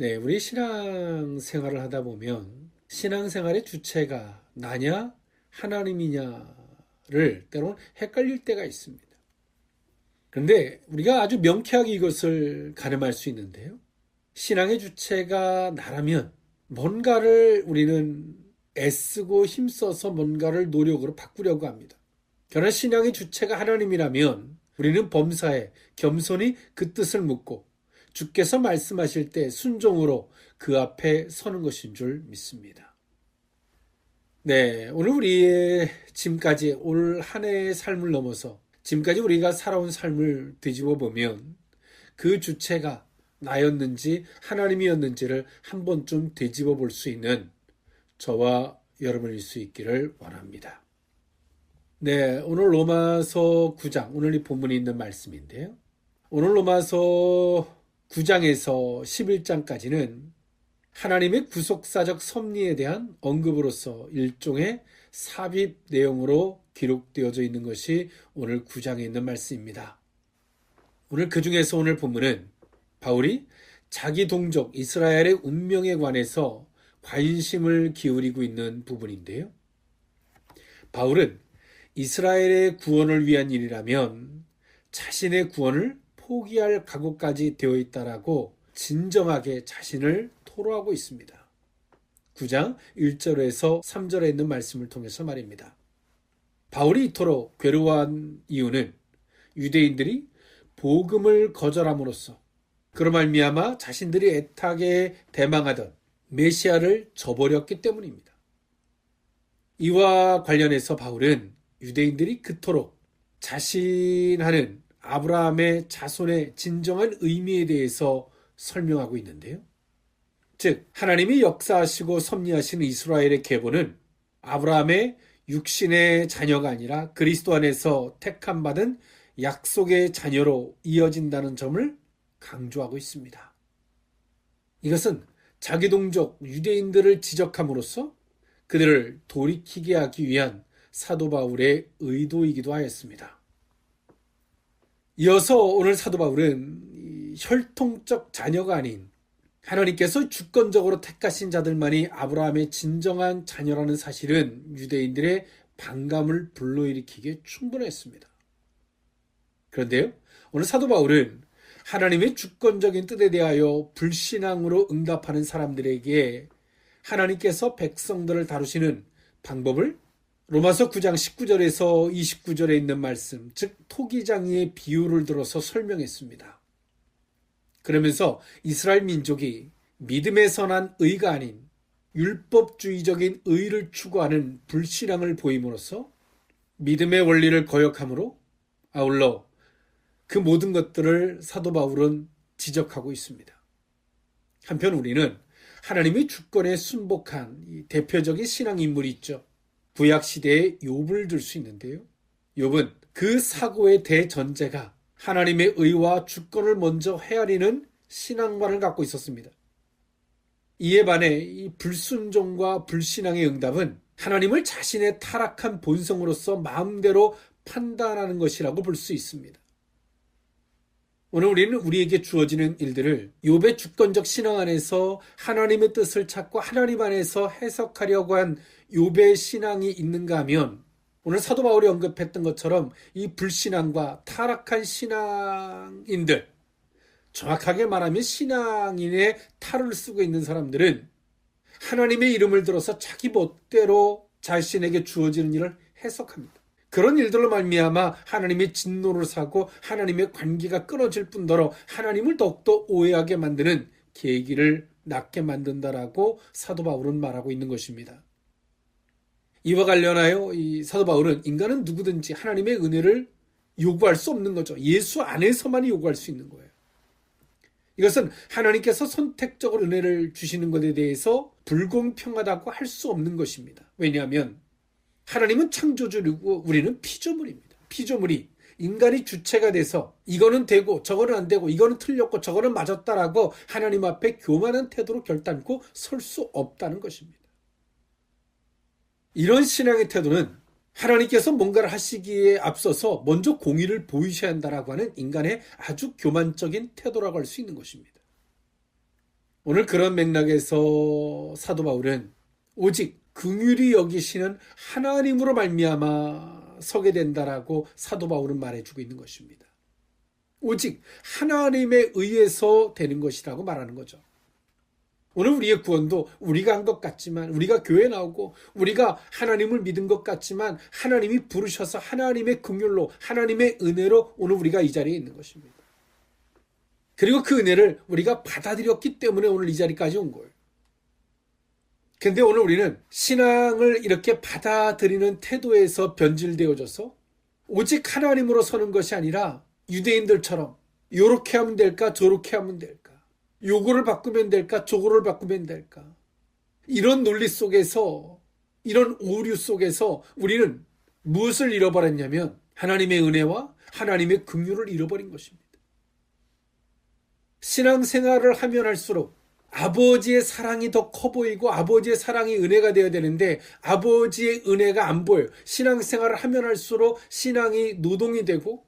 네, 우리 신앙생활을 하다 보면 신앙생활의 주체가 나냐, 하나님이냐를 때로는 헷갈릴 때가 있습니다. 그런데 우리가 아주 명쾌하게 이것을 가늠할 수 있는데요. 신앙의 주체가 나라면 뭔가를 우리는 애쓰고 힘써서 뭔가를 노력으로 바꾸려고 합니다. 그러나 신앙의 주체가 하나님이라면 우리는 범사에 겸손히 그 뜻을 묻고 주께서 말씀하실 때 순종으로 그 앞에 서는 것인 줄 믿습니다. 네, 오늘 우리의 지금까지 올 한 해의 삶을 넘어서 지금까지 우리가 살아온 삶을 뒤집어 보면 그 주체가 나였는지 하나님이었는지를 한 번쯤 뒤집어 볼 수 있는 저와 여러분일 수 있기를 원합니다. 네, 오늘 로마서 9장, 오늘 이 본문에 있는 말씀인데요. 오늘 로마서 9장에서 11장까지는 하나님의 구속사적 섭리에 대한 언급으로서 일종의 삽입 내용으로 기록되어져 있는 것이 오늘 9장에 있는 말씀입니다. 오늘 그 중에서 오늘 본문은 바울이 자기 동족 이스라엘의 운명에 관해서 관심을 기울이고 있는 부분인데요. 바울은 이스라엘의 구원을 위한 일이라면 자신의 구원을 포기할 각오까지 되어 있다라고 진정하게 자신을 토로하고 있습니다. 9장 1절에서 3절에 있는 말씀을 통해서 말입니다. 바울이 이토록 괴로워한 이유는 유대인들이 복음을 거절함으로써 그로 말미암아 자신들이 애타게 대망하던 메시아를 저버렸기 때문입니다. 이와 관련해서 바울은 유대인들이 그토록 자신하는 아브라함의 자손의 진정한 의미에 대해서 설명하고 있는데요. 즉 하나님이 역사하시고 섭리하시는 이스라엘의 계보는 아브라함의 육신의 자녀가 아니라 그리스도 안에서 택함받은 약속의 자녀로 이어진다는 점을 강조하고 있습니다. 이것은 자기 동족 유대인들을 지적함으로써 그들을 돌이키게 하기 위한 사도 바울의 의도이기도 하였습니다. 이어서 오늘 사도 바울은 혈통적 자녀가 아닌 하나님께서 주권적으로 택하신 자들만이 아브라함의 진정한 자녀라는 사실은 유대인들의 반감을 불러일으키기에 충분했습니다. 그런데요, 오늘 사도 바울은 하나님의 주권적인 뜻에 대하여 불신앙으로 응답하는 사람들에게 하나님께서 백성들을 다루시는 방법을 로마서 9장 19절에서 29절에 있는 말씀, 즉 토기장이의 비유를 들어서 설명했습니다. 그러면서 이스라엘 민족이 믿음에서 난 의가 아닌 율법주의적인 의를 추구하는 불신앙을 보임으로써 믿음의 원리를 거역함으로 아울러 그 모든 것들을 사도 바울은 지적하고 있습니다. 한편 우리는 하나님의 주권에 순복한 대표적인 신앙 인물이 있죠. 구약시대의 욥을 들 수 있는데요. 욥은 그 사고의 대전제가 하나님의 의와 주권을 먼저 헤아리는 신앙관을 갖고 있었습니다. 이에 반해 이 불순종과 불신앙의 응답은 하나님을 자신의 타락한 본성으로서 마음대로 판단하는 것이라고 볼 수 있습니다. 오늘 우리는 우리에게 주어지는 일들을 욥의 주권적 신앙 안에서 하나님의 뜻을 찾고 하나님 안에서 해석하려고 한 욥의 신앙이 있는가 하면 오늘 사도 바울이 언급했던 것처럼 이 불신앙과 타락한 신앙인들, 정확하게 말하면 신앙인의 탈을 쓰고 있는 사람들은 하나님의 이름을 들어서 자기 멋대로 자신에게 주어지는 일을 해석합니다. 그런 일들로 말미암아 하나님의 진노를 사고 하나님의 관계가 끊어질 뿐더러 하나님을 더욱더 오해하게 만드는 계기를 낳게 만든다라고 사도 바울은 말하고 있는 것입니다. 이와 관련하여 이 사도 바울은 인간은 누구든지 하나님의 은혜를 요구할 수 없는 거죠. 예수 안에서만이 요구할 수 있는 거예요. 이것은 하나님께서 선택적으로 은혜를 주시는 것에 대해서 불공평하다고 할 수 없는 것입니다. 왜냐하면 하나님은 창조주이고 우리는 피조물입니다. 피조물이 인간이 주체가 돼서 이거는 되고 저거는 안 되고 이거는 틀렸고 저거는 맞았다라고 하나님 앞에 교만한 태도로 결단코 설 수 없다는 것입니다. 이런 신앙의 태도는 하나님께서 뭔가를 하시기에 앞서서 먼저 공의를 보이셔야 한다라고 하는 인간의 아주 교만적인 태도라고 할 수 있는 것입니다. 오늘 그런 맥락에서 사도 바울은 오직 긍휼히 여기시는 하나님으로 말미암아 서게 된다라고 사도 바울은 말해주고 있는 것입니다. 오직 하나님에 의해서 되는 것이라고 말하는 거죠. 오늘 우리의 구원도 우리가 한 것 같지만, 우리가 교회 나오고 우리가 하나님을 믿은 것 같지만 하나님이 부르셔서 하나님의 긍휼로, 하나님의 은혜로 오늘 우리가 이 자리에 있는 것입니다. 그리고 그 은혜를 우리가 받아들였기 때문에 오늘 이 자리까지 온 거예요. 근데 오늘 우리는 신앙을 이렇게 받아들이는 태도에서 변질되어져서 오직 하나님으로 서는 것이 아니라 유대인들처럼 요렇게 하면 될까 저렇게 하면 될까, 요거를 바꾸면 될까 저거를 바꾸면 될까, 이런 논리 속에서, 이런 오류 속에서 우리는 무엇을 잃어버렸냐면 하나님의 은혜와 하나님의 긍휼을 잃어버린 것입니다. 신앙생활을 하면 할수록 아버지의 사랑이 더 커 보이고 아버지의 사랑이 은혜가 되어야 되는데 아버지의 은혜가 안 보여요. 신앙생활을 하면 할수록 신앙이 노동이 되고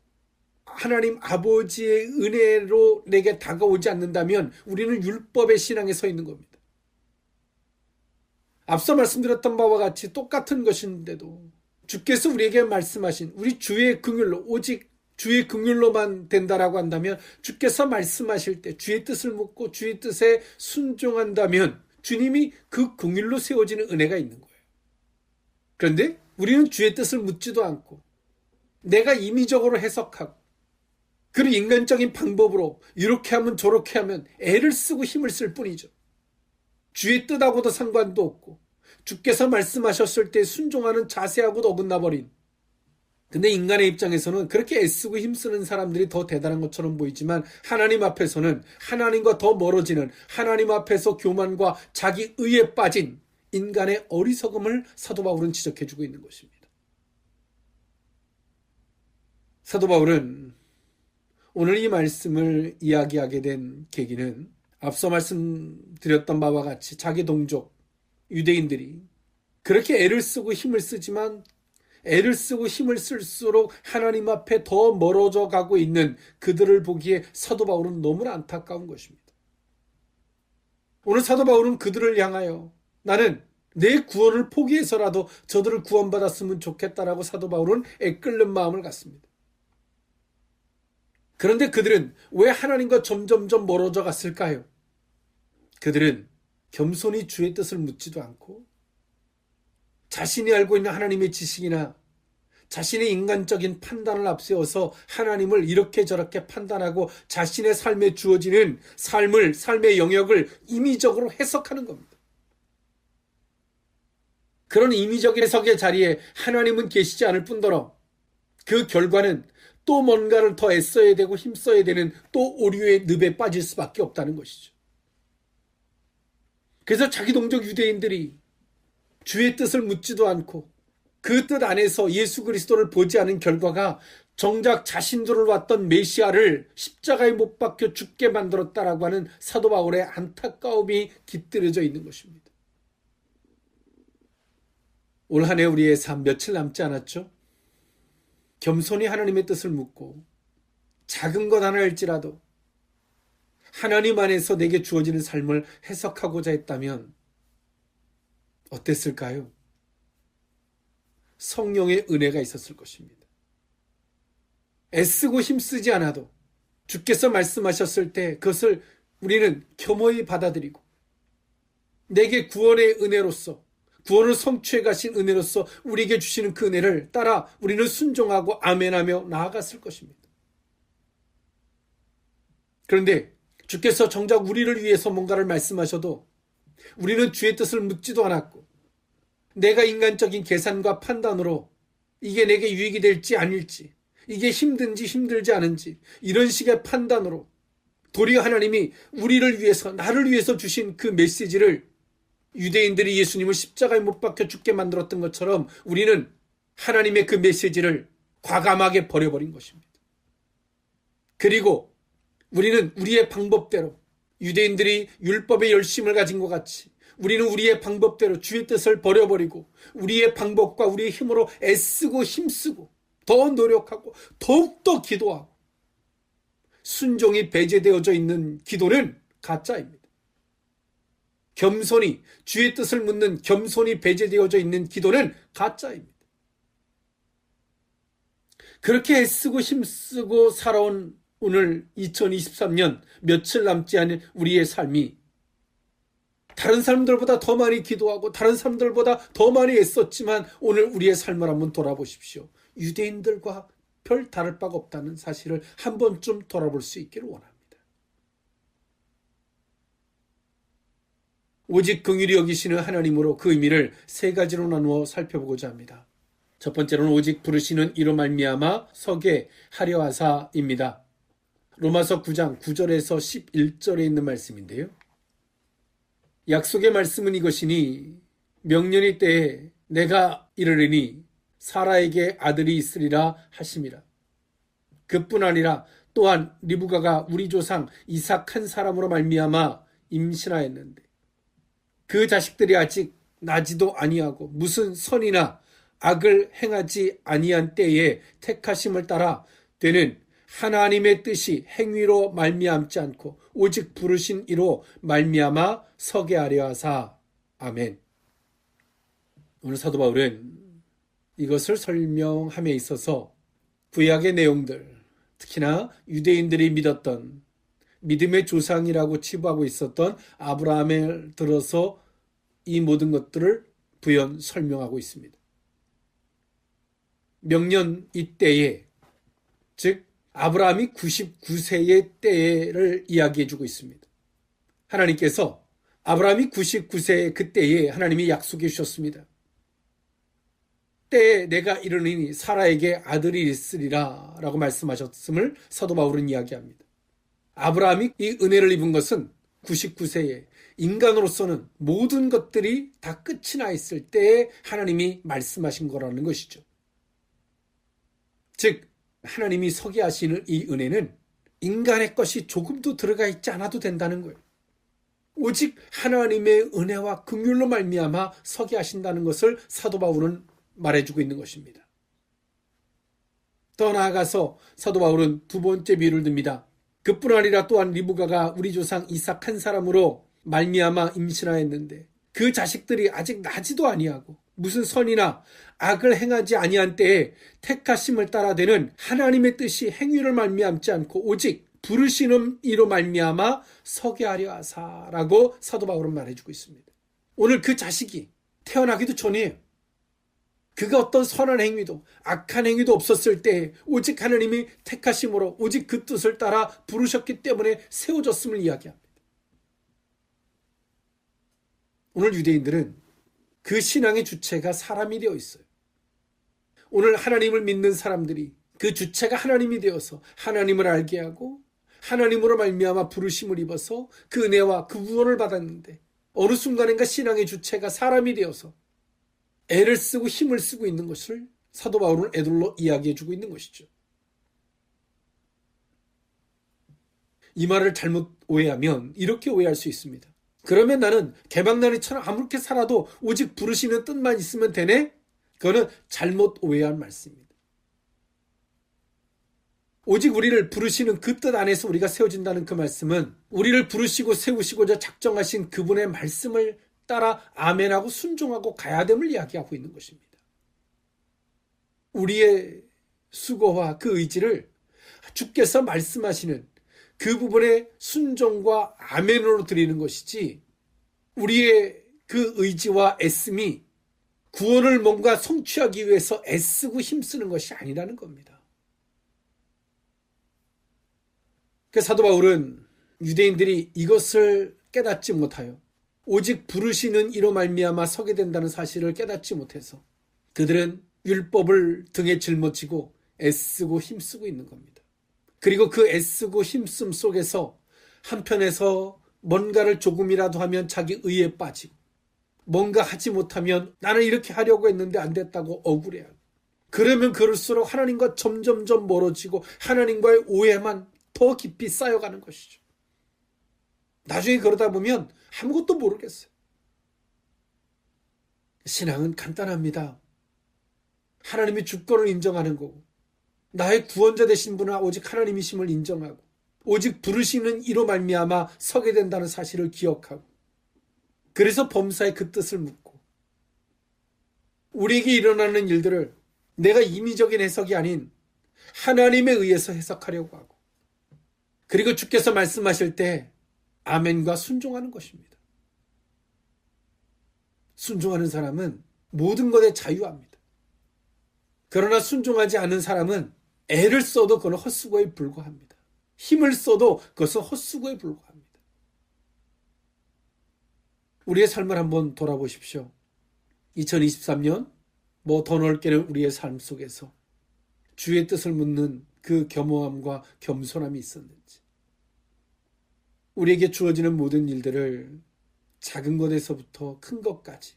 하나님 아버지의 은혜로 내게 다가오지 않는다면 우리는 율법의 신앙에 서 있는 겁니다. 앞서 말씀드렸던 바와 같이 똑같은 것인데도 주께서 우리에게 말씀하신 우리 주의 긍휼로, 오직 주의 긍휼로만 된다라고 한다면, 주께서 말씀하실 때 주의 뜻을 묻고 주의 뜻에 순종한다면 주님이 그 긍휼로 세워지는 은혜가 있는 거예요. 그런데 우리는 주의 뜻을 묻지도 않고 내가 임의적으로 해석하고 그리고 인간적인 방법으로 이렇게 하면 저렇게 하면 애를 쓰고 힘을 쓸 뿐이죠. 주의 뜻하고도 상관도 없고 주께서 말씀하셨을 때 순종하는 자세하고도 어긋나버린, 근데 인간의 입장에서는 그렇게 애쓰고 힘쓰는 사람들이 더 대단한 것처럼 보이지만 하나님 앞에서는 하나님과 더 멀어지는, 하나님 앞에서 교만과 자기 의에 빠진 인간의 어리석음을 사도 바울은 지적해주고 있는 것입니다. 사도 바울은 오늘 이 말씀을 이야기하게 된 계기는 앞서 말씀드렸던 바와 같이 자기 동족 유대인들이 그렇게 애를 쓰고 힘을 쓰지만 애를 쓰고 힘을 쓸수록 하나님 앞에 더 멀어져 가고 있는 그들을 보기에 사도 바울은 너무나 안타까운 것입니다. 오늘 사도 바울은 그들을 향하여 나는 내 구원을 포기해서라도 저들을 구원받았으면 좋겠다라고 사도 바울은 애끓는 마음을 갖습니다. 그런데 그들은 왜 하나님과 점점점 멀어져 갔을까요? 그들은 겸손히 주의 뜻을 묻지도 않고 자신이 알고 있는 하나님의 지식이나 자신의 인간적인 판단을 앞세워서 하나님을 이렇게 저렇게 판단하고 자신의 삶에 주어지는 삶의 영역을 임의적으로 해석하는 겁니다. 그런 임의적인 해석의 자리에 하나님은 계시지 않을 뿐더러 그 결과는 또 뭔가를 더 애써야 되고 힘써야 되는 또 오류의 늪에 빠질 수밖에 없다는 것이죠. 그래서 자기 동족 유대인들이 주의 뜻을 묻지도 않고 그 뜻 안에서 예수 그리스도를 보지 않은 결과가 정작 자신들을 왔던 메시아를 십자가에 못 박혀 죽게 만들었다라고 하는 사도 바울의 안타까움이 깃들여져 있는 것입니다. 올 한 해 우리의 삶 며칠 남지 않았죠? 겸손히 하나님의 뜻을 묻고 작은 것 하나일지라도 하나님 안에서 내게 주어지는 삶을 해석하고자 했다면 어땠을까요? 성령의 은혜가 있었을 것입니다. 애쓰고 힘쓰지 않아도 주께서 말씀하셨을 때 그것을 우리는 겸허히 받아들이고 내게 구원의 은혜로서, 구원을 성취해 가신 은혜로서 우리에게 주시는 그 은혜를 따라 우리는 순종하고 아멘하며 나아갔을 것입니다. 그런데 주께서 정작 우리를 위해서 뭔가를 말씀하셔도 우리는 주의 뜻을 묻지도 않았고 내가 인간적인 계산과 판단으로 이게 내게 유익이 될지 아닐지, 이게 힘든지 힘들지 않은지 이런 식의 판단으로 도리어 하나님이 우리를 위해서, 나를 위해서 주신 그 메시지를 유대인들이 예수님을 십자가에 못 박혀 죽게 만들었던 것처럼 우리는 하나님의 그 메시지를 과감하게 버려버린 것입니다. 그리고 우리는 우리의 방법대로 유대인들이 율법의 열심을 가진 것 같이 우리는 우리의 방법대로 주의 뜻을 버려버리고 우리의 방법과 우리의 힘으로 애쓰고 힘쓰고 더 노력하고 더욱더 기도하고 순종이 배제되어져 있는 기도는 가짜입니다. 겸손히 주의 뜻을 묻는 겸손히 배제되어져 있는 기도는 가짜입니다. 그렇게 애쓰고 힘쓰고 살아온 오늘 2023년 며칠 남지 않은 우리의 삶이 다른 사람들보다 더 많이 기도하고 다른 사람들보다 더 많이 애썼지만 오늘 우리의 삶을 한번 돌아보십시오. 유대인들과 별 다를 바가 없다는 사실을 한 번쯤 돌아볼 수 있기를 원합니다. 오직 긍휼히 여기시는 하나님으로 그 의미를 세 가지로 나누어 살펴보고자 합니다. 첫 번째로는 오직 부르시는 이로 말미암아 서게 하려 하사입니다. 로마서 9장 9절에서 11절에 있는 말씀인데요. 약속의 말씀은 이것이니 명년이 때에 내가 이르리니 사라에게 아들이 있으리라 하심이라. 그뿐 아니라 또한 리브가가 우리 조상 이삭 한 사람으로 말미암아 임신하였는데 그 자식들이 아직 나지도 아니하고 무슨 선이나 악을 행하지 아니한 때에 택하심을 따라 되는 하나님의 뜻이 행위로 말미암지 않고 오직 부르신 이로 말미암아 서게 하려 하사. 아멘. 오늘 사도 바울은 이것을 설명함에 있어서 구약의 내용들, 특히나 유대인들이 믿었던 믿음의 조상이라고 치부하고 있었던 아브라함을 들어서 이 모든 것들을 부연 설명하고 있습니다. 명년 이때에, 즉 아브라함이 99세의 때를 이야기해주고 있습니다. 하나님께서 아브라함이 99세의 그때에 하나님이 약속해 주셨습니다. 때에 내가 이르니 사라에게 아들이 있으리라 라고 말씀하셨음을 사도 바울은 이야기합니다. 아브라함이 이 은혜를 입은 것은 99세에 인간으로서는 모든 것들이 다 끝이 나 있을 때에 하나님이 말씀하신 거라는 것이죠. 즉 하나님이 서게 하시는 이 은혜는 인간의 것이 조금도 들어가 있지 않아도 된다는 거예요. 오직 하나님의 은혜와 긍휼로 말미암아 서게 하신다는 것을 사도 바울은 말해주고 있는 것입니다. 더 나아가서 사도 바울은 두 번째 비유를 듭니다. 그뿐 아니라 또한 리브가가 우리 조상 이삭 한 사람으로 말미암아 임신하였는데 그 자식들이 아직 나지도 아니하고 무슨 선이나 악을 행하지 아니한 때에 택하심을 따라 되는 하나님의 뜻이 행위를 말미암지 않고 오직 부르시는 이로 말미암아 서게 하려 하사라고 사도 바울은 말해주고 있습니다. 오늘 그 자식이 태어나기도 전에 그가 어떤 선한 행위도 악한 행위도 없었을 때 오직 하나님이 택하심으로 오직 그 뜻을 따라 부르셨기 때문에 세워졌음을 이야기합니다. 오늘 유대인들은 그 신앙의 주체가 사람이 되어 있어요. 오늘 하나님을 믿는 사람들이 그 주체가 하나님이 되어서 하나님을 알게 하고 하나님으로 말미암아 부르심을 입어서 그 은혜와 그 구원을 받았는데 어느 순간인가 신앙의 주체가 사람이 되어서 애를 쓰고 힘을 쓰고 있는 것을 사도 바울은 애들로 이야기해주고 있는 것이죠. 이 말을 잘못 오해하면 이렇게 오해할 수 있습니다. 그러면 나는 개방나니처럼 아무렇게 살아도 오직 부르시는 뜻만 있으면 되네? 그거는 잘못 오해한 말씀입니다. 오직 우리를 부르시는 그 뜻 안에서 우리가 세워진다는 그 말씀은 우리를 부르시고 세우시고자 작정하신 그분의 말씀을 따라 아멘하고 순종하고 가야 됨을 이야기하고 있는 것입니다. 우리의 수고와 그 의지를 주께서 말씀하시는 그 부분의 순종과 아멘으로 드리는 것이지 우리의 그 의지와 애씀이 구원을 뭔가 성취하기 위해서 애쓰고 힘쓰는 것이 아니라는 겁니다. 그 사도 바울은 유대인들이 이것을 깨닫지 못하여 오직 부르시는 이로 말미암아 서게 된다는 사실을 깨닫지 못해서 그들은 율법을 등에 짊어지고 애쓰고 힘쓰고 있는 겁니다. 그리고 그 애쓰고 힘씀 속에서 한편에서 뭔가를 조금이라도 하면 자기 의에 빠지고 뭔가 하지 못하면 나는 이렇게 하려고 했는데 안 됐다고 억울해하고 그러면 그럴수록 하나님과 점점점 멀어지고 하나님과의 오해만 더 깊이 쌓여가는 것이죠. 나중에 그러다 보면 아무것도 모르겠어요. 신앙은 간단합니다. 하나님이 주권을 인정하는 거고 나의 구원자 되신 분은 오직 하나님이심을 인정하고 오직 부르시는 이로 말미암아 서게 된다는 사실을 기억하고 그래서 범사에 그 뜻을 묻고 우리에게 일어나는 일들을 내가 임의적인 해석이 아닌 하나님에 의해서 해석하려고 하고 그리고 주께서 말씀하실 때 아멘과 순종하는 것입니다. 순종하는 사람은 모든 것에 자유합니다. 그러나 순종하지 않는 사람은 애를 써도 그건 헛수고에 불과합니다. 힘을 써도 그것은 헛수고에 불과합니다. 우리의 삶을 한번 돌아보십시오. 2023년 더 넓게는 우리의 삶 속에서 주의 뜻을 묻는 그 겸허함과 겸손함이 있었는지, 우리에게 주어지는 모든 일들을 작은 것에서부터 큰 것까지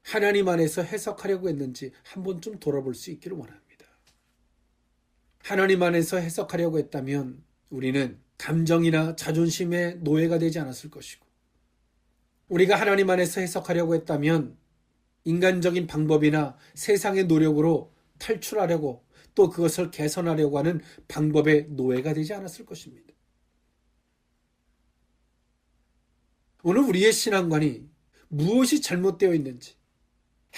하나님 안에서 해석하려고 했는지 한 번쯤 돌아볼 수 있기를 원합니다. 하나님 안에서 해석하려고 했다면 우리는 감정이나 자존심의 노예가 되지 않았을 것이고, 우리가 하나님 안에서 해석하려고 했다면 인간적인 방법이나 세상의 노력으로 탈출하려고 또 그것을 개선하려고 하는 방법의 노예가 되지 않았을 것입니다. 오늘 우리의 신앙관이 무엇이 잘못되어 있는지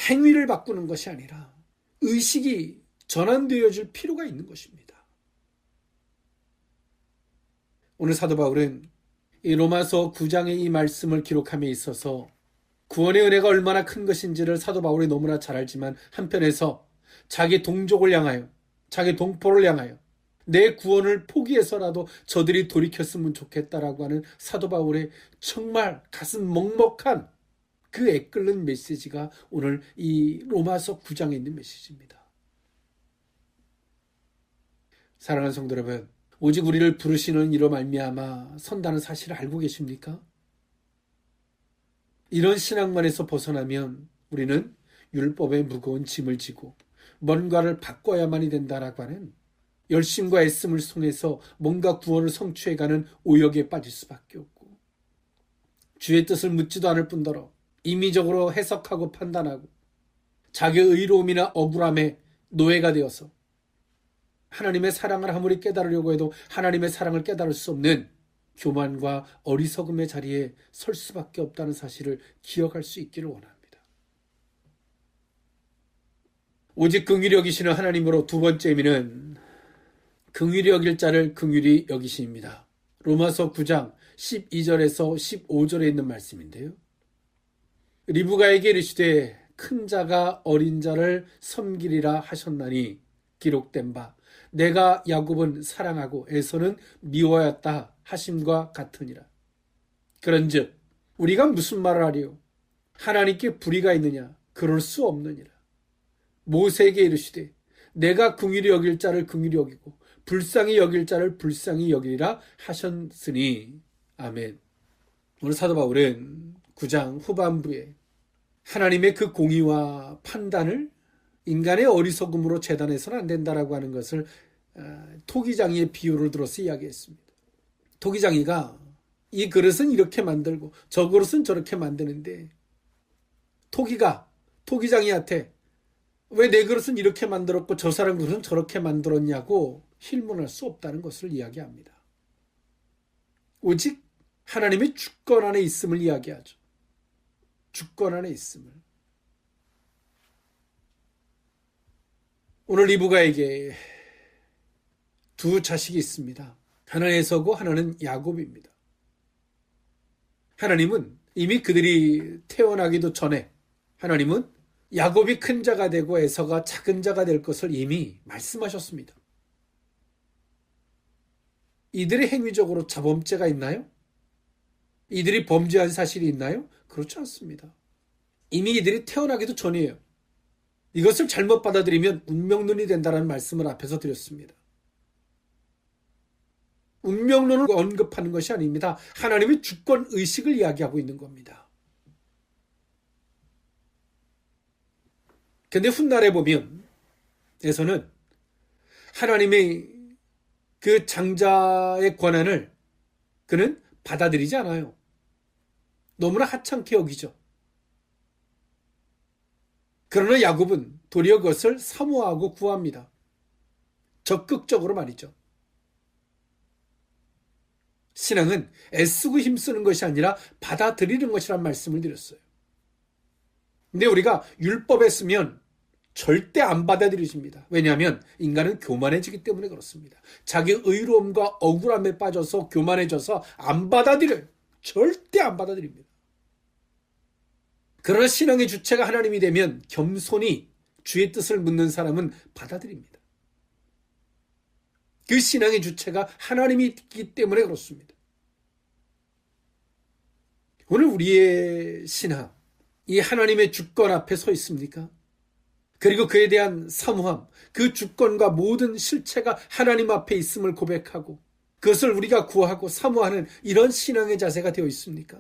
행위를 바꾸는 것이 아니라 의식이 전환되어질 필요가 있는 것입니다. 오늘 사도 바울은 이 로마서 9장의 이 말씀을 기록함에 있어서 구원의 은혜가 얼마나 큰 것인지를 사도 바울이 너무나 잘 알지만, 한편에서 자기 동족을 향하여, 자기 동포를 향하여 내 구원을 포기해서라도 저들이 돌이켰으면 좋겠다라고 하는 사도 바울의 정말 가슴 먹먹한 그 애끓는 메시지가 오늘 이 로마서 9장에 있는 메시지입니다. 사랑하는 성도 여러분, 오직 우리를 부르시는 이로 말미암아 선다는 사실을 알고 계십니까? 이런 신앙만에서 벗어나면 우리는 율법의 무거운 짐을 지고 뭔가를 바꿔야만이 된다라고 하는 열심과 애씀을 통해서 뭔가 구원을 성취해가는 오역에 빠질 수밖에 없고, 주의 뜻을 묻지도 않을 뿐더러 임의적으로 해석하고 판단하고 자기의 의로움이나 억울함에 노예가 되어서 하나님의 사랑을 아무리 깨달으려고 해도 하나님의 사랑을 깨달을 수 없는 교만과 어리석음의 자리에 설 수밖에 없다는 사실을 기억할 수 있기를 원합니다. 오직 긍휼히 여기시는 하나님으로 두 번째 의미는 긍휼히 여길 자를 긍휼히 여기심입니다. 로마서 9장 12절에서 15절에 있는 말씀인데요. 리브가에게 이르시되 큰 자가 어린 자를 섬기리라 하셨나니 기록된 바 내가 야곱은 사랑하고 에서는 미워하였다 하심과 같으니라. 그런즉 우리가 무슨 말을 하리요? 하나님께 불의가 있느냐? 그럴 수 없느니라. 모세에게 이르시되 내가 긍휼히 여길 자를 긍휼히 여기고 불쌍히 여길 자를 불쌍히 여기리라 하셨으니. 아멘. 오늘 사도 바울은 9장 후반부에 하나님의 그 공의와 판단을 인간의 어리석음으로 재단해서는 안 된다라고 하는 것을 토기장이의 비유를 들어서 이야기했습니다. 토기장이가 이 그릇은 이렇게 만들고 저 그릇은 저렇게 만드는데, 토기가 토기장이한테 왜 내 그릇은 이렇게 만들었고 저 사람 그릇은 저렇게 만들었냐고 힐문할 수 없다는 것을 이야기합니다. 오직 하나님의 주권 안에 있음을 이야기하죠. 주권 안에 있음을. 오늘 리브가에게 두 자식이 있습니다. 하나는 에서고 하나는 야곱입니다. 하나님은 이미 그들이 태어나기도 전에 하나님은 야곱이 큰 자가 되고 에서가 작은 자가 될 것을 이미 말씀하셨습니다. 이들의 행위적으로 자범죄가 있나요? 이들이 범죄한 사실이 있나요? 그렇지 않습니다. 이미 이들이 태어나기도 전이에요. 이것을 잘못 받아들이면 운명론이 된다는 말씀을 앞에서 드렸습니다. 운명론을 언급하는 것이 아닙니다. 하나님의 주권 의식을 이야기하고 있는 겁니다. 근데 훗날에 보면 에서는 하나님의 그 장자의 권한을 그는 받아들이지 않아요. 너무나 하찮게 여기죠. 그러나 야곱은 도리어 그것을 사모하고 구합니다. 적극적으로 말이죠. 신앙은 애쓰고 힘쓰는 것이 아니라 받아들이는 것이란 말씀을 드렸어요. 근데 우리가 율법에 쓰면 절대 안 받아들여집니다. 왜냐하면 인간은 교만해지기 때문에 그렇습니다. 자기 의로움과 억울함에 빠져서 교만해져서 안 받아들여요. 절대 안 받아들입니다. 그러나 신앙의 주체가 하나님이 되면 겸손히 주의 뜻을 묻는 사람은 받아들입니다. 그 신앙의 주체가 하나님이 있기 때문에 그렇습니다. 오늘 우리의 신앙, 이 하나님의 주권 앞에 서 있습니까? 그리고 그에 대한 사모함, 그 주권과 모든 실체가 하나님 앞에 있음을 고백하고 그것을 우리가 구하고 사모하는 이런 신앙의 자세가 되어 있습니까?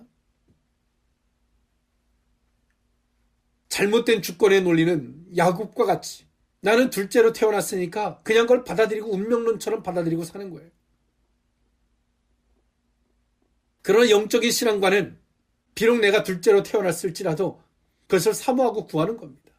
잘못된 주권의 논리는 야곱과 같이 나는 둘째로 태어났으니까 그냥 그걸 받아들이고 운명론처럼 받아들이고 사는 거예요. 그러나 영적인 신앙과는 비록 내가 둘째로 태어났을지라도 그것을 사모하고 구하는 겁니다.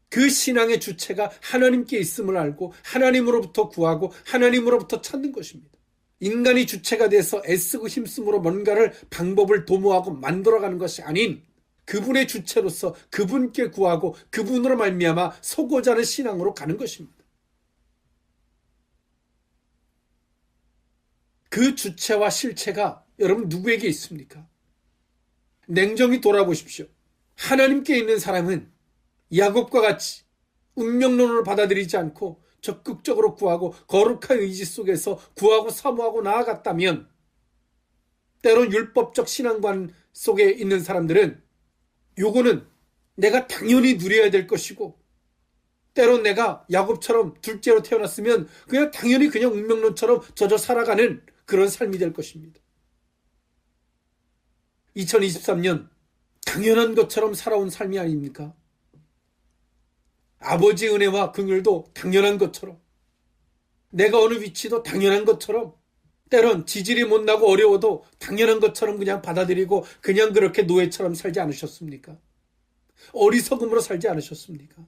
그 신앙의 주체가 하나님께 있음을 알고 하나님으로부터 구하고 하나님으로부터 찾는 것입니다. 인간이 주체가 돼서 애쓰고 힘쓰므로 뭔가를 방법을 도모하고 만들어가는 것이 아닌 그분의 주체로서 그분께 구하고 그분으로 말미암아 서고자 하는 신앙으로 가는 것입니다. 그 주체와 실체가 여러분 누구에게 있습니까? 냉정히 돌아보십시오. 하나님께 있는 사람은 야곱과 같이 운명론을 받아들이지 않고 적극적으로 구하고 거룩한 의지 속에서 구하고 사모하고 나아갔다면 때론 율법적 신앙관 속에 있는 사람들은 요거는 내가 당연히 누려야 될 것이고 때론 내가 야곱처럼 둘째로 태어났으면 그냥 당연히 그냥 운명론처럼 젖어 살아가는 그런 삶이 될 것입니다. 2023년 당연한 것처럼 살아온 삶이 아닙니까? 아버지의 은혜와 긍휼도 당연한 것처럼 내가 어느 위치도 당연한 것처럼 때론 지질이 못나고 어려워도 당연한 것처럼 그냥 받아들이고 그냥 그렇게 노예처럼 살지 않으셨습니까? 어리석음으로 살지 않으셨습니까?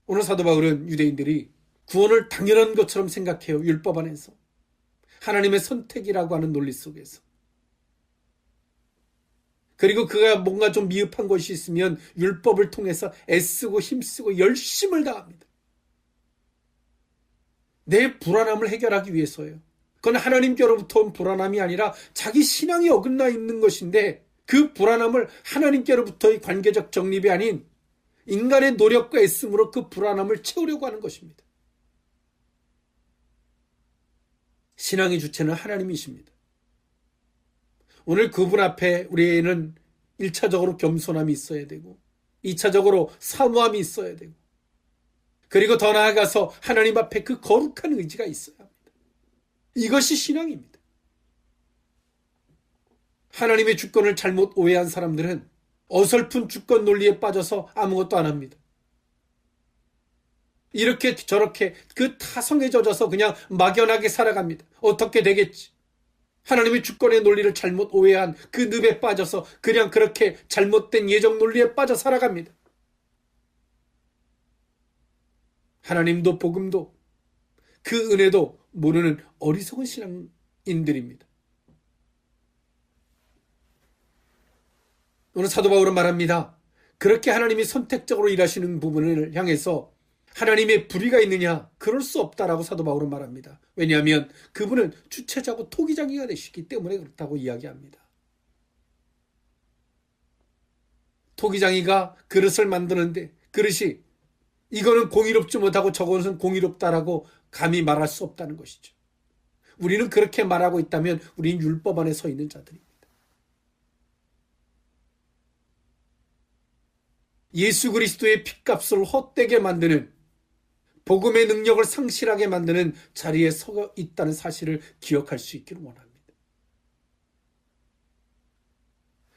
오늘 사도 바울은 유대인들이 구원을 당연한 것처럼 생각해요. 율법 안에서. 하나님의 선택이라고 하는 논리 속에서. 그리고 그가 뭔가 좀 미흡한 것이 있으면 율법을 통해서 애쓰고 힘쓰고 열심을 다합니다. 내 불안함을 해결하기 위해서예요. 그건 하나님께로부터 온 불안함이 아니라 자기 신앙이 어긋나 있는 것인데 그 불안함을 하나님께로부터의 관계적 정립이 아닌 인간의 노력과 애씀으로 그 불안함을 채우려고 하는 것입니다. 신앙의 주체는 하나님이십니다. 오늘 그분 앞에 우리는 1차적으로 겸손함이 있어야 되고 2차적으로 사모함이 있어야 되고 그리고 더 나아가서 하나님 앞에 그 거룩한 의지가 있어야 합니다. 이것이 신앙입니다. 하나님의 주권을 잘못 오해한 사람들은 어설픈 주권 논리에 빠져서 아무것도 안 합니다. 이렇게 저렇게 그 타성에 젖어서 그냥 막연하게 살아갑니다. 어떻게 되겠지? 하나님의 주권의 논리를 잘못 오해한 그 늪에 빠져서 그냥 그렇게 잘못된 예정 논리에 빠져 살아갑니다. 하나님도 복음도 그 은혜도 모르는 어리석은 신앙인들입니다. 오늘 사도 바울은 말합니다. 그렇게 하나님이 선택적으로 일하시는 부분을 향해서 하나님의 불의가 있느냐? 그럴 수 없다라고 사도 바울은 말합니다. 왜냐하면 그분은 주체자고 토기장이가 되시기 때문에 그렇다고 이야기합니다. 토기장이가 그릇을 만드는데 그릇이 이거는 공의롭지 못하고 저것은 공의롭다라고 감히 말할 수 없다는 것이죠. 우리는 그렇게 말하고 있다면 우리는 율법 안에 서 있는 자들입니다. 예수 그리스도의 핏값을 헛되게 만드는 복음의 능력을 상실하게 만드는 자리에 서 있다는 사실을 기억할 수 있기를 원합니다.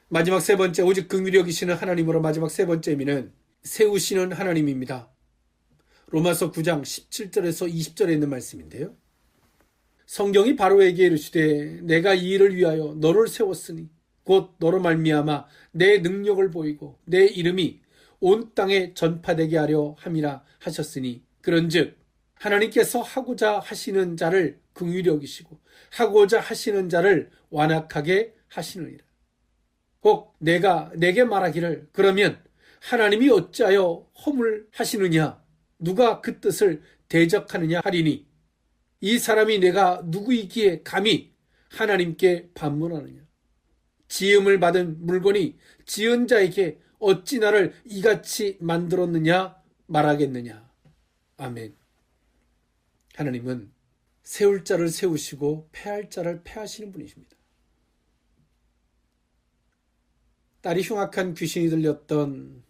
마지막 세 번째, 오직 긍휼히 여기시는 하나님으로 마지막 세 번째 의미는 세우시는 하나님입니다. 로마서 9장 17절에서 20절에 있는 말씀인데요. 성경이 바로에게 이르시되 내가 이 일을 위하여 너를 세웠으니 곧 너로 말미암아 내 능력을 보이고 내 이름이 온 땅에 전파되게 하려 함이라 하셨으니 그런즉 하나님께서 하고자 하시는 자를 긍휼히 여기시고 하고자 하시는 자를 완악하게 하시느니라. 혹 내게 말하기를 그러면 하나님이 어찌하여 허물하시느냐 누가 그 뜻을 대적하느냐 하리니 이 사람이 내가 누구이기에 감히 하나님께 반문하느냐. 지음을 받은 물건이 지은 자에게 어찌 나를 이같이 만들었느냐 말하겠느냐. 아멘. 하나님은 세울 자를 세우시고 패할 자를 패하시는 분이십니다. 딸이 흉악한 귀신이 들렸던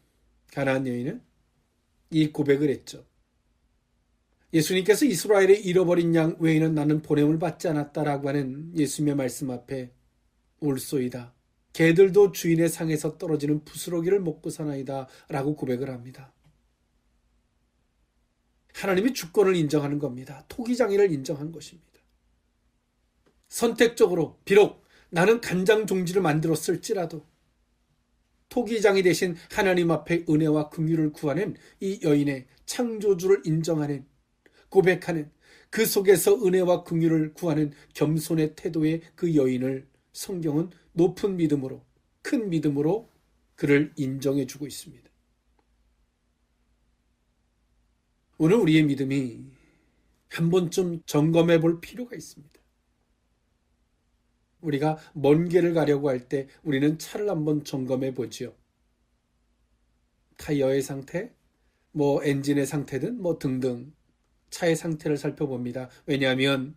가나안 여인은 이 고백을 했죠. 예수님께서 이스라엘의 잃어버린 양 외에는 나는 보냄을 받지 않았다라고 하는 예수님의 말씀 앞에 올소이다. 개들도 주인의 상에서 떨어지는 부스러기를 먹고 사나이다 라고 고백을 합니다. 하나님이 주권을 인정하는 겁니다. 토기장애를 인정한 것입니다. 선택적으로 비록 나는 간장종지를 만들었을지라도 토기장이 되신 하나님 앞에 은혜와 긍휼을 구하는 이 여인의 창조주를 인정하는 고백하는 그 속에서 은혜와 긍휼을 구하는 겸손의 태도의 그 여인을 성경은 높은 믿음으로 큰 믿음으로 그를 인정해 주고 있습니다. 오늘 우리의 믿음이 한 번쯤 점검해 볼 필요가 있습니다. 우리가 먼 길을 가려고 할 때 우리는 차를 한번 점검해 보지요. 타이어의 상태, 엔진의 상태든 등등 차의 상태를 살펴봅니다. 왜냐하면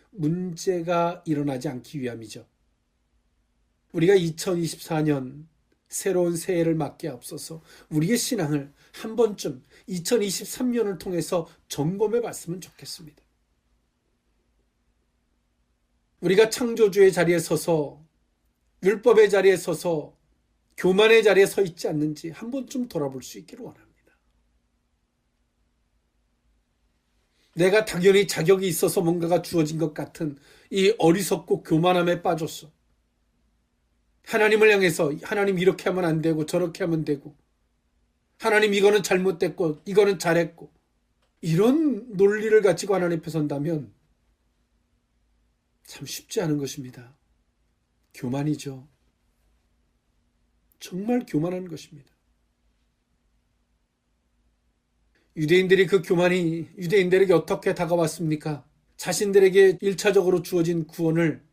문제가 일어나지 않기 위함이죠. 우리가 2024년 새로운 새해를 맞기에 앞서서 우리의 신앙을 한 번쯤 2023년을 통해서 점검해 봤으면 좋겠습니다. 우리가 창조주의 자리에 서서 율법의 자리에 서서 교만의 자리에 서 있지 않는지 한 번쯤 돌아볼 수 있기를 원합니다. 내가 당연히 자격이 있어서 뭔가가 주어진 것 같은 이 어리석고 교만함에 빠졌어. 하나님을 향해서 하나님 이렇게 하면 안 되고 저렇게 하면 되고 하나님 이거는 잘못됐고 이거는 잘했고 이런 논리를 가지고 하나님 앞에 선다면 참 쉽지 않은 것입니다. 교만이죠. 정말 교만한 것입니다. 유대인들이 그 교만이 유대인들에게 어떻게 다가왔습니까? 자신들에게 1차적으로 주어진 구원을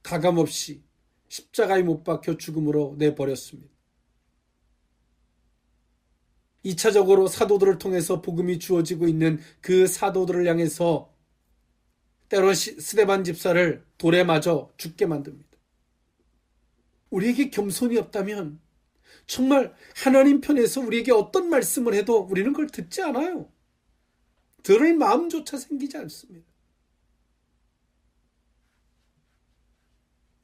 가감없이 십자가에 못 박혀 죽음으로 내버렸습니다. 2차적으로 사도들을 통해서 복음이 주어지고 있는 그 사도들을 향해서 때론 스데반 집사를 돌에 맞아 죽게 만듭니다. 우리에게 겸손이 없다면 정말 하나님 편에서 우리에게 어떤 말씀을 해도 우리는 그걸 듣지 않아요. 들을 마음조차 생기지 않습니다.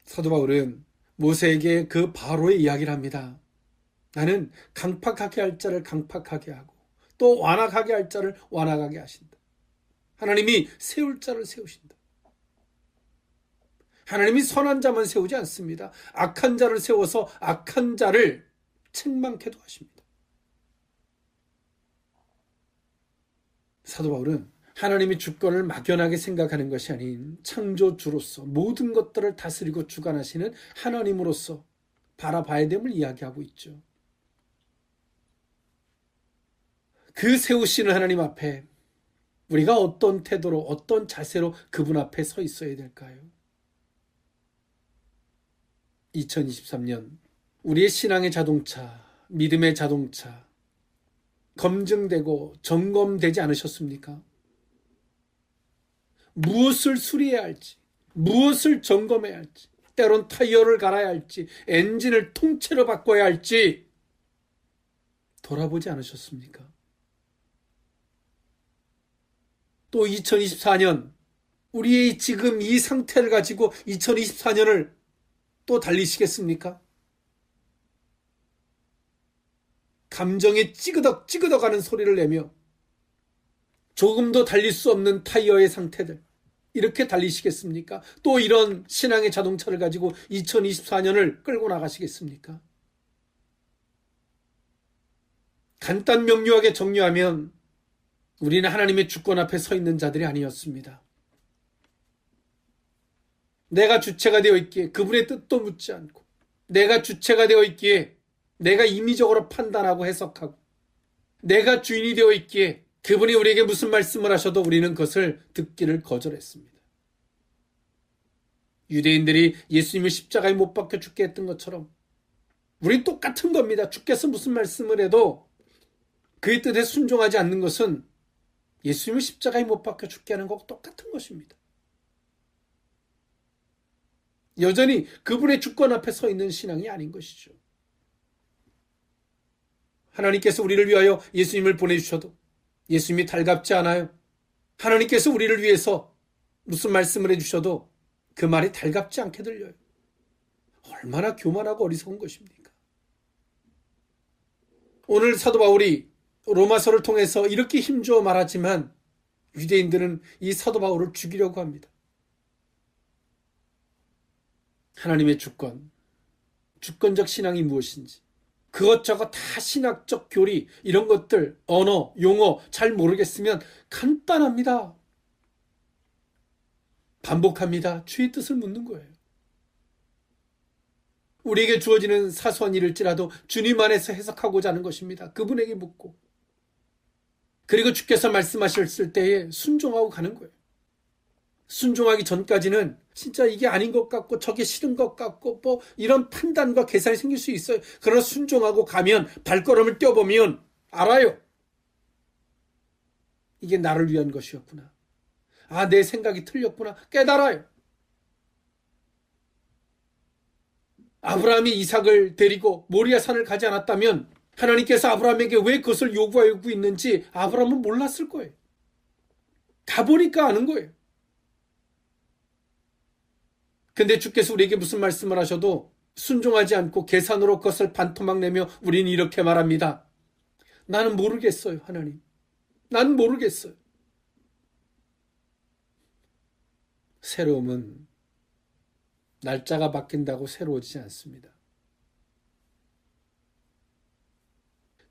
사도 바울은 모세에게 그 바로의 이야기를 합니다. 나는 강팍하게 할 자를 강팍하게 하고 또 완악하게 할 자를 완악하게 하신다. 하나님이 세울 자를 세우신다. 하나님이 선한 자만 세우지 않습니다. 악한 자를 세워서 악한 자를 책망케도 하십니다. 사도 바울은 하나님이 주권을 막연하게 생각하는 것이 아닌 창조주로서 모든 것들을 다스리고 주관하시는 하나님으로서 바라봐야 됨을 이야기하고 있죠. 그 세우시는 하나님 앞에 우리가 어떤 태도로 어떤 자세로 그분 앞에 서 있어야 될까요? 2023년 우리의 신앙의 자동차, 믿음의 자동차 검증되고 점검되지 않으셨습니까? 무엇을 수리해야 할지, 무엇을 점검해야 할지, 때론 타이어를 갈아야 할지, 엔진을 통째로 바꿔야 할지 돌아보지 않으셨습니까? 또 2024년 우리의 지금 이 상태를 가지고 2024년을 또 달리시겠습니까? 감정에 찌그덕 하는 소리를 내며 조금도 달릴 수 없는 타이어의 상태들 이렇게 달리시겠습니까? 또 이런 신앙의 자동차를 가지고 2024년을 끌고 나가시겠습니까? 간단 명료하게 정리하면 우리는 하나님의 주권 앞에 서 있는 자들이 아니었습니다. 내가 주체가 되어 있기에 그분의 뜻도 묻지 않고, 내가 주체가 되어 있기에 내가 임의적으로 판단하고 해석하고, 내가 주인이 되어 있기에 그분이 우리에게 무슨 말씀을 하셔도 우리는 그것을 듣기를 거절했습니다. 유대인들이 예수님을 십자가에 못 박혀 죽게 했던 것처럼 우린 똑같은 겁니다. 주께서 무슨 말씀을 해도 그의 뜻에 순종하지 않는 것은 예수님을 십자가에 못 박혀 죽게 하는 것과 똑같은 것입니다. 여전히 그분의 주권 앞에 서 있는 신앙이 아닌 것이죠. 하나님께서 우리를 위하여 예수님을 보내주셔도 예수님이 달갑지 않아요. 하나님께서 우리를 위해서 무슨 말씀을 해주셔도 그 말이 달갑지 않게 들려요. 얼마나 교만하고 어리석은 것입니까? 오늘 사도 바울이 로마서를 통해서 이렇게 힘주어 말하지만 유대인들은 이 사도 바울을 죽이려고 합니다. 하나님의 주권적 신앙이 무엇인지, 그것저것 다 신학적 교리, 이런 것들, 언어, 용어 잘 모르겠으면 간단합니다. 반복합니다. 주의 뜻을 묻는 거예요. 우리에게 주어지는 사소한 일일지라도 주님 안에서 해석하고자 하는 것입니다. 그분에게 묻고, 그리고 주께서 말씀하셨을 때에 순종하고 가는 거예요. 순종하기 전까지는 진짜 이게 아닌 것 같고 저게 싫은 것 같고 뭐 이런 판단과 계산이 생길 수 있어요. 그러나 순종하고 가면, 발걸음을 떼어보면 알아요. 이게 나를 위한 것이었구나. 아, 내 생각이 틀렸구나. 깨달아요. 아브라함이 이삭을 데리고 모리아 산을 가지 않았다면 하나님께서 아브라함에게 왜 그것을 요구하고 있는지 아브라함은 몰랐을 거예요. 가보니까 아는 거예요. 근데 주께서 우리에게 무슨 말씀을 하셔도 순종하지 않고 계산으로 그것을 반토막 내며 우리는 이렇게 말합니다. 나는 모르겠어요, 하나님. 나는 모르겠어요. 새로움은 날짜가 바뀐다고 새로워지지 않습니다.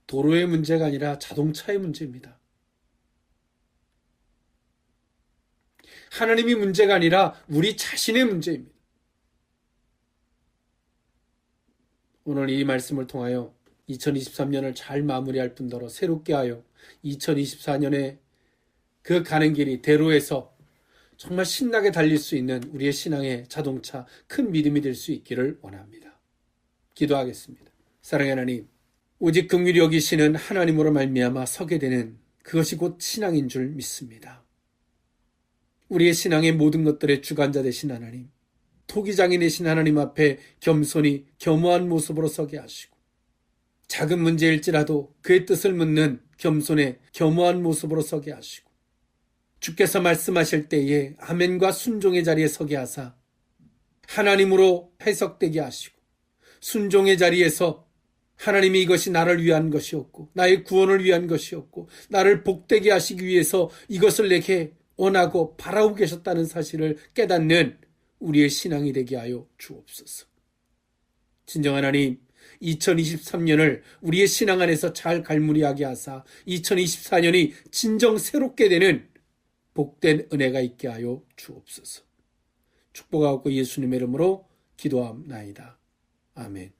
도로의 문제가 아니라 자동차의 문제입니다. 하나님이 문제가 아니라 우리 자신의 문제입니다. 오늘 이 말씀을 통하여 2023년을 잘 마무리할 뿐더러 새롭게 하여 2024년에 그 가는 길이 대로에서 정말 신나게 달릴 수 있는 우리의 신앙의 자동차, 큰 믿음이 될 수 있기를 원합니다. 기도하겠습니다. 사랑의 하나님, 오직 긍휼히 여기시는 하나님으로 말미암아 서게 되는 그것이 곧 신앙인 줄 믿습니다. 우리의 신앙의 모든 것들의 주관자 되신 하나님, 토기장이 되신 하나님 앞에 겸손히 겸허한 모습으로 서게 하시고, 작은 문제일지라도 그의 뜻을 묻는 겸손의 겸허한 모습으로 서게 하시고, 주께서 말씀하실 때에 아멘과 순종의 자리에 서게 하사 하나님으로 해석되게 하시고, 순종의 자리에서 하나님이 이것이 나를 위한 것이었고 나의 구원을 위한 것이었고 나를 복되게 하시기 위해서 이것을 내게 원하고 바라고 계셨다는 사실을 깨닫는 우리의 신앙이 되게 하여 주옵소서. 진정한 하나님, 2023년을 우리의 신앙 안에서 잘 갈무리하게 하사 2024년이 진정 새롭게 되는 복된 은혜가 있게 하여 주옵소서. 축복하고 예수님의 이름으로 기도합나이다. 아멘.